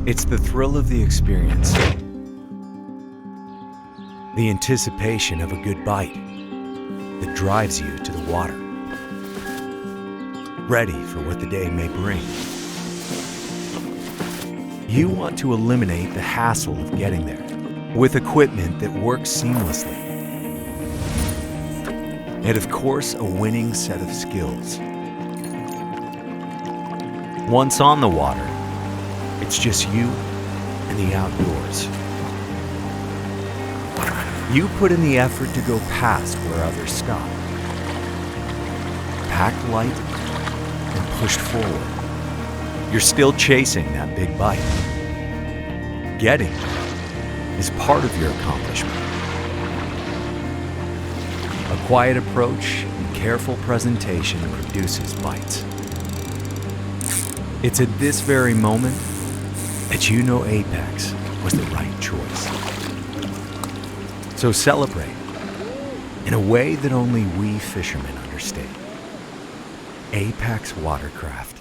It's the thrill of the experience, the anticipation of a good bite that drives you to the water, ready for what the day may bring. You want to eliminate the hassle of getting there with equipment that works seamlessly. And of course, a winning set of skills. Once on the water, it's just you and the outdoors. You put in the effort to go past where others stop. Packed light and pushed forward. You're still chasing that big bite. Getting is part of your accomplishment. A quiet approach and careful presentation produces bites. It's at this very moment that you know Apex was the right choice. So celebrate in a way that only we fishermen understand. Apex Watercraft.